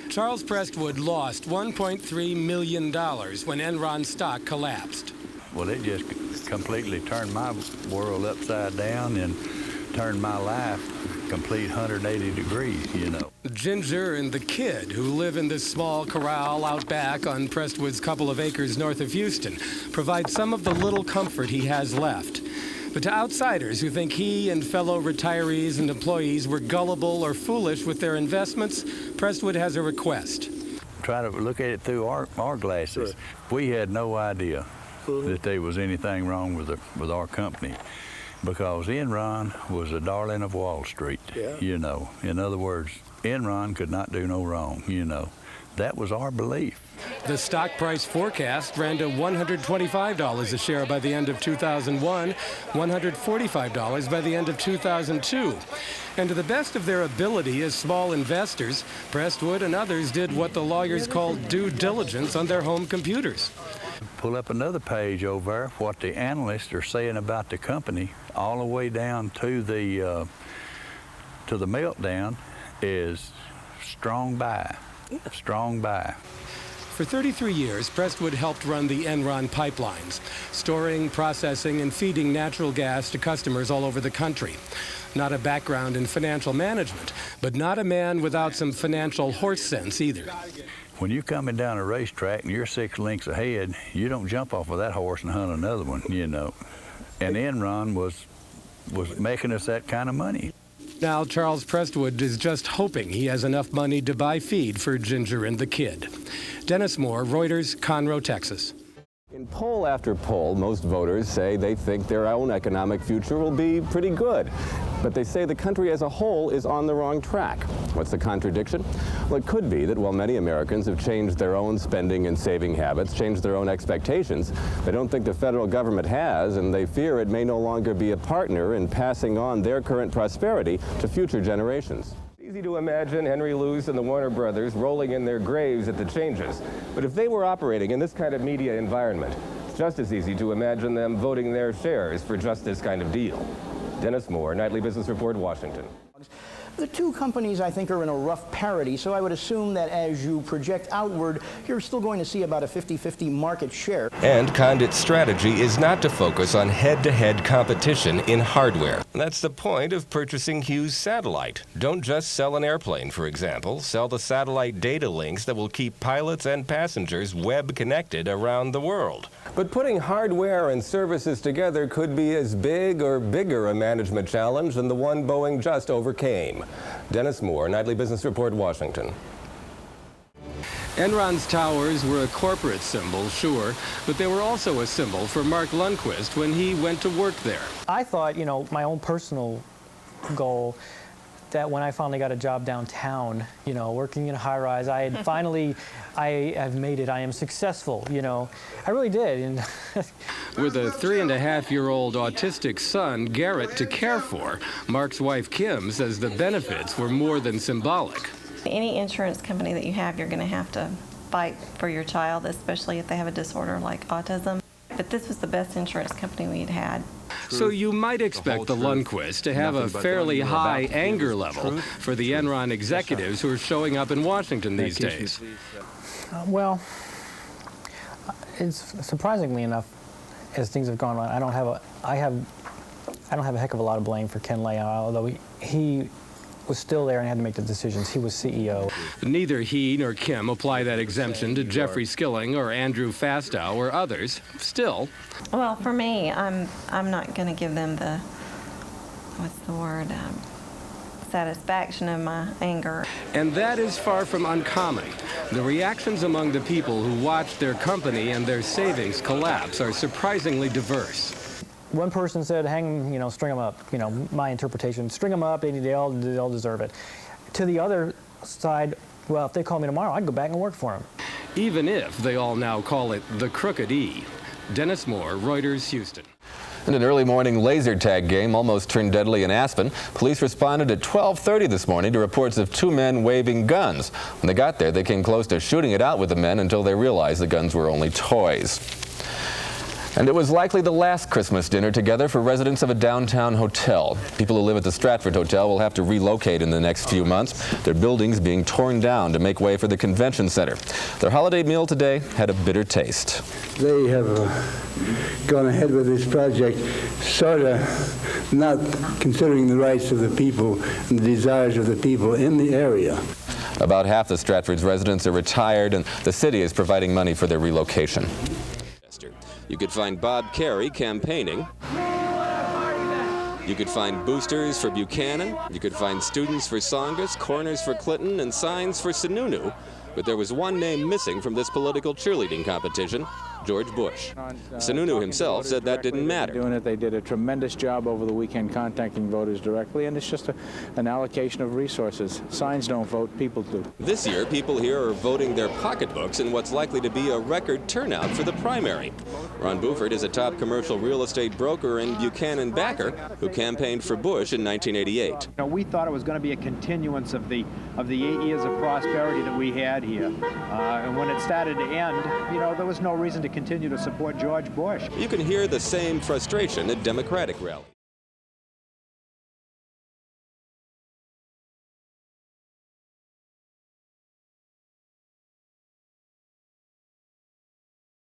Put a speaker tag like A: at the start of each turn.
A: Charles Prestwood lost $1.3 million when Enron stock collapsed.
B: Well, it just completely turned my world upside down and turned my life complete 180 degrees, you know.
A: Ginger and the kid, who live in this small corral out back on Prestwood's couple of acres north of Houston, provide some of the little comfort he has left. But to outsiders who think he and fellow retirees and employees were gullible or foolish with their investments, Prestwood has a request.
B: Try to look at it through our glasses. Sure. We had no idea that there was anything wrong with our company, because Enron was a darling of Wall Street, you know. In other words, Enron could not do no wrong, you know. That was our belief.
A: The stock price forecast ran to $125 a share by the end of 2001, $145 by the end of 2002. And to the best of their ability as small investors, Prestwood and others did what the lawyers called due diligence on their home computers.
B: Pull up another page over there, what the analysts are saying about the company, all the way down to the meltdown, is strong buy, strong buy.
A: For 33 years, Prestwood helped run the Enron pipelines, storing, processing, and feeding natural gas to customers all over the country. Not a background in financial management, but not a man without some financial horse sense either.
B: When you're coming down a racetrack and you're 6 lengths ahead, you don't jump off of that horse and hunt another one, you know. And Enron was making us that kind of money.
A: Now Charles Prestwood is just hoping he has enough money to buy feed for Ginger and the kid. Dennis Moore, Reuters, Conroe, Texas.
C: In poll after poll, most voters say they think their own economic future will be pretty good. But they say the country as a whole is on the wrong track. What's the contradiction? Well, it could be that while many Americans have changed their own spending and saving habits, changed their own expectations, they don't think the federal government has, and they fear it may no longer be a partner in passing on their current prosperity to future generations. Easy to imagine Henry Luce and the Warner Brothers rolling in their graves at the changes. But if they were operating in this kind of media environment, it's just as easy to imagine them voting their shares for just this kind of deal. Dennis Moore, Nightly Business Report, Washington.
D: The two companies, I think, are in a rough parity, so I would assume that as you project outward, you're still going to see about a 50-50 market share.
E: And Condit's strategy is not to focus on head-to-head competition in hardware. That's the point of purchasing Hughes Satellite. Don't just sell an airplane, for example. Sell the satellite data links that will keep pilots and passengers web-connected around the world.
C: But putting hardware and services together could be as big or bigger a management challenge than the one Boeing just overcame. Dennis Moore, Nightly Business Report, Washington.
A: Enron's towers were a corporate symbol, sure, but they were also a symbol for Mark Lundquist when he went to work there.
F: I thought, you know, my own personal goal, that when I finally got a job downtown, you know, working in a high-rise, I had finally, I have made it. I am successful, you know. I really did. And
A: with a 3.5-year-old autistic son, Garrett, to care for, Mark's wife, Kim, says the benefits were more than symbolic.
G: Any insurance company that you have, you're going to have to fight for your child, especially if they have a disorder like autism. But this was the best insurance company we'd had.
A: So you might expect the Lundquist to have a fairly high anger level for the Enron executives who are showing up in Washington these days.
F: Well, it's surprisingly enough, as things have gone on, I don't have a heck of a lot of blame for Ken Lay, although he was still there and had to make the decisions. He was CEO.
A: Neither he nor Kim apply that exemption to Jeffrey Skilling or Andrew Fastow or others. Still.
G: Well, for me, I'm not going to give them the, satisfaction of my anger.
A: And that is far from uncommon. The reactions among the people who watched their company and their savings collapse are surprisingly diverse.
F: One person said, hang, you know, string them up. You know, my interpretation, string them up, they all deserve it. To the other side, well, if they call me tomorrow, I'd go back and work for them.
A: Even if they all now call it the Crooked E. Dennis Moore, Reuters, Houston.
C: And an early morning laser tag game almost turned deadly in Aspen. Police responded at 12:30 this morning to reports of 2 men waving guns. When they got there, they came close to shooting it out with the men until they realized the guns were only toys. And it was likely the last Christmas dinner together for residents of a downtown hotel. People who live at the Stratford Hotel will have to relocate in the next few months. Their buildings being torn down to make way for the convention center. Their holiday meal today had a bitter taste.
H: They have gone ahead with this project, sort of not considering the rights of the people and the desires of the people in the area.
C: About half the Stratford's residents are retired, and the city is providing money for their relocation. You could find Bob Kerrey campaigning. You could find boosters for Buchanan. You could find students for Tsongas, corners for Clinton, and signs for Sununu. But there was one name missing from this political cheerleading competition: George Bush. Sununu himself said that didn't matter.
I: They did a tremendous job over the weekend contacting voters directly, and it's just an allocation of resources. Signs don't vote, people do.
C: This year, people here are voting their pocketbooks in what's likely to be a record turnout for the primary. Ron Buford is a top commercial real estate broker and Buchanan backer who campaigned for Bush in 1988.
J: We thought it was going to be a continuance of the 8 years of prosperity that we had here. And when it started to end, there was no reason to continue to support George Bush.
C: You can hear the same frustration at Democratic rallies.